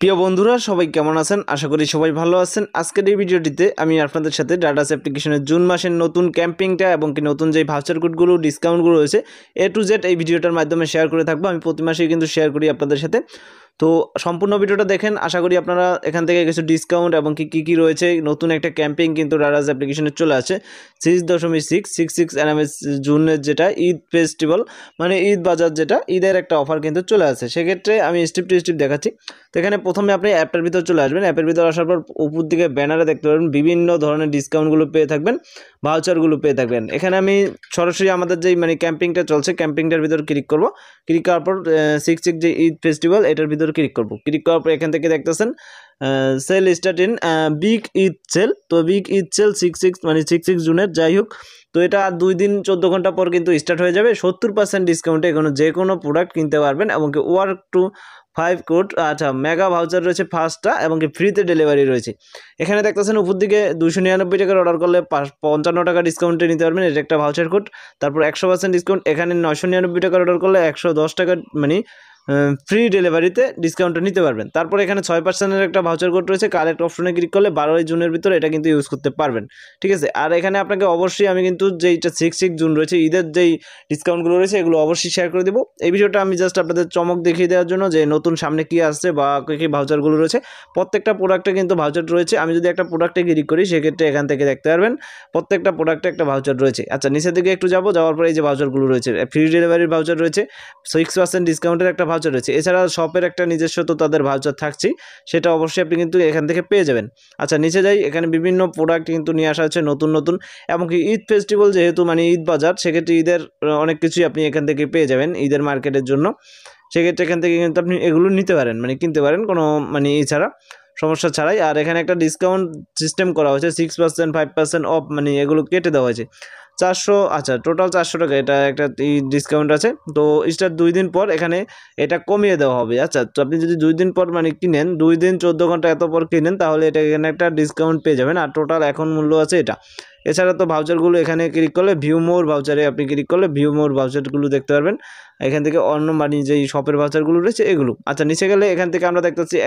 প্রিয় বন্ধুরা সবাই কেমন আছেন? আশা করি সবাই ভালো আছেন। আজকের এই ভিডিওটিতে আমি আপনাদের সাথে ডাটাস অ্যাপ্লিকেশনের জুন মাসের নতুন ক্যাম্পিংটা এবং কি নতুন যেই ভাউচার কোডগুলো ডিসকাউন্টগুলো রয়েছে A to Z এই ভিডিওটার মাধ্যমে শেয়ার করে থাকবো। আমি প্রতি মাসেই কিন্তু শেয়ার করি আপনাদের সাথে। তো সম্পূর্ণ ভিডিওটা দেখেন, আশা করি আপনারা এখান থেকে কিছু ডিসকাউন্ট এবং কি রয়েছে। নতুন একটা ক্যাম্পিং কিন্তু ডাটাস অ্যাপ্লিকেশনে চলে আসে 6.666 এনএমএস জুনের যেটা ঈদ ফেস্টিভ্যাল মানে ঈদ বাজার যেটা ঈদের একটা অফার কিন্তু চলে আসে। সেক্ষেত্রে আমি স্টেপ টু স্টেপ দেখাচ্ছি। তো এখানে প্রথমে আপনি অ্যাপটার ভিতর চলে আসবেন। অ্যাপের ভিতর আসার পর উপর দিকে ব্যানারে দেখতে পারবেন বিভিন্ন ধরনের ডিসকাউন্টগুলো পেয়ে থাকবেন, ভাউচারগুলো পেয়ে থাকবেন। এখানে আমি সরাসরি আমাদের যেই ক্যাম্পিংটা চলছে ক্যাম্পিংটার ভিতর ক্লিক করব। ক্লিক করার পর 6 যে ঈদ ফেস্টিভ্যাল এটার ভিতর ক্লিক করব। ক্লিক করার পর এখান থেকে দেখতেছেন sale start in big Eid sale. তো বিগ ঈদ সেল 6 জুনের, যাই হোক। তো এটা 2 দিন 14 ঘন্টা পর কিন্তু স্টার্ট হয়ে যাবে। 70% ডিসকাউন্টে যে কোনো প্রোডাক্ট কিনতে পারবেন এবং কি ওয়ার্ক টু 5 কোড আচ্ছা মেগা ভাউচার রয়েছে 5টা এবং কি ফ্রিতে ডেলিভারি রয়েছে। এখানে দেখতেছেন উপর দিকে 299 টাকার অর্ডার করলে 55 টাকা ডিসকাউন্টে নিতে পারবেন, এটা একটা ভাউচার কোড। তারপর 100% ডিসকাউন্ট, এখানে 999 টাকার অর্ডার করলে 110 টাকা ফ্রি ডেলিভারিতে ডিসকাউন্টটা নিতে পারবেন। তারপর এখানে 6%-এর একটা ভাউচার কোড রয়েছে, কালেক্ট অপশনে ক্লিক করলে 12 জুনের ভিতরে এটা কিন্তু ইউজ করতে পারবেন, ঠিক আছে। আর এখানে আপনাকে অবশ্যই আমি কিন্তু যেইটা 6 জুন রয়েছে ঈদের যেই ডিসকাউন্টগুলো রয়েছে এগুলো অবশ্যই শেয়ার করে দেবো। এই ভিডিওটা আমি জাস্ট আপনাদের চমক দেখিয়ে দেওয়ার জন্য যে নতুন সামনে কী আসছে বা কী ভাউচারগুলো রয়েছে। প্রত্যেকটা প্রোডাক্টে কিন্তু ভাউচার রয়েছে। আমি যদি একটা প্রোডাক্টে ক্লিক করি সেক্ষেত্রে এখান থেকে দেখতে পারবেন প্রত্যেকটা প্রোডাক্টে একটা ভাউচার রয়েছে। আচ্ছা, নিচের দিকে একটু যাওয়ার পরে এই যে ভাউচারগুলো রয়েছে, ফ্রি ডেলিভারির ভাউচার রয়েছে, 6% ডিসকাউন্টের একটা ভাউচার রয়েছে। এছাড়া শপের একটা নিজস্ব তো তাদের ভাউচার থাকছেই, সেটা অবশ্যই আপনি কিন্তু এখান থেকে পেয়ে যাবেন। আচ্ছা, নিচে যাই। এখানে বিভিন্ন প্রোডাক্ট কিন্তু নিয়ে আসা হচ্ছে নতুন এমনকি ঈদ ফেস্টিভ্যাল যেহেতু ঈদ বাজার, সেক্ষেত্রে ঈদের অনেক কিছুই আপনি এখান থেকে পেয়ে যাবেন ঈদের মার্কেটের জন্য। সেক্ষেত্রে এখান থেকে কিন্তু আপনি এগুলো নিতে পারেন, কিনতে পারেন কোনো এছাড়া সমস্যা ছাড়াই। আর এখানে একটা ডিসকাউন্ট সিস্টেম করা হয়েছে 6%, 5% অফ, এগুলো কেটে দেওয়া হয়েছে 400। আচ্ছা, টোটাল 400 টাকা এটা একটা ডিসকাউন্ট আছে। তো স্টার 2 দিন পর এখানে এটা কমিয়ে দেওয়া হবে। আচ্ছা, তো আপনি যদি 2 দিন পর কিনেন, 2 দিন 14 ঘন্টা এত পর কিনেন, তাহলে এটা এখানে একটা ডিসকাউন্ট পেয়ে যাবেন। আর টোটাল এখন মূল্য আছে এটা। এছাড়া তো ভাউচারগুলো এখানে ক্লিক করলে ভিউ মোর ভাউচারে আপনি ক্লিক করলে ভিউ মোর ভাউচারগুলো দেখতে পারবেন। এখান থেকে অন্য যেই শপের ভাউচারগুলো রয়েছে এগুলো। আচ্ছা, নিচে গেলে এখান থেকে আমরা দেখতে পাচ্ছি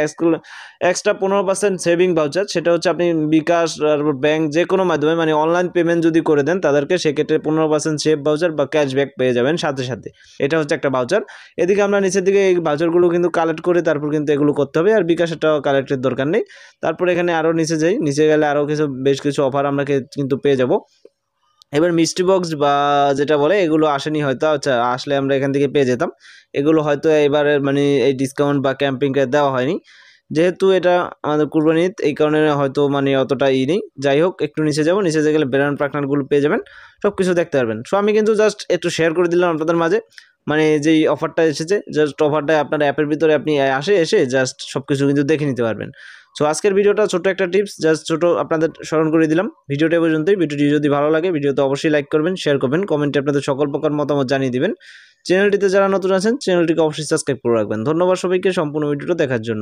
এক্সট্রা 15% সেভিং ভাউচার। সেটা হচ্ছে আপনি বিকাশ আর ব্যাংক যে কোনো মাধ্যমে অনলাইন পেমেন্ট যদি করে দেন তাদেরকে, সেক্ষেত্রে 15% সেভ ভাউচার বা ক্যাশব্যাক পেয়ে যাবেন সাথে সাথে। এটা হচ্ছে একটা ভাউচার। এদিকে আমরা নিচের দিকে এই ভাউচারগুলো কিন্তু কালেক্ট করে তারপর কিন্তু এগুলো করতে হবে, আর বিকাশটাও কালেক্টের দরকার নেই। তারপর এখানে আরও নিচে যাই। নিচে গেলে আরও বেশ কিছু অফার আমরা কিন্তু পেয়ে যাব। এবার মিস্ট্রি বক্স বা যেটা বলে এগুলো আসেনি হয়তো। আচ্ছা, আসলে আমরা এখান থেকে পেয়ে যেতাম। এগুলো হয়তো এবারে এই ডিসকাউন্ট বা ক্যাম্পিংকে দেওয়া হয়নি, যেহেতু এটা আমাদের কুরবানি ঈদ, এই কারণে হয়তো অতটা নেই। যাই হোক, একটু নিচে যাব। নিচে গেলে ব্র্যান্ড পার্টনারগুলো পেয়ে যাবেন, সব কিছু দেখতে পারবেন। সো আমি কিন্তু জাস্ট একটু শেয়ার করে দিলাম আপনাদের মাঝে, যেই অফারটা এসেছে, জাস্ট অফারটা আপনার অ্যাপের ভিতরে আপনি এসে জাস্ট সব কিছু কিন্তু দেখে নিতে পারবেন। সো আজকের ভিডিওটা ছোট একটা টিপস, জাস্ট ছোট আপনাদের স্মরণ করে দিলাম। ভিডিওটা পর্যন্তই। ভিডিওটি যদি ভালো লাগে ভিডিওতে অবশ্যই লাইক করবেন, শেয়ার করবেন, কমেন্টে আপনাদের সকল প্রকার মতামত জানিয়ে দিবেন। চ্যানেলটিতে যারা নতুন আছেন চ্যানেলটিকে অবশ্যই সাবস্ক্রাইব করে রাখবেন। ধন্যবাদ সবাইকে সম্পূর্ণ ভিডিওটা দেখার জন্য।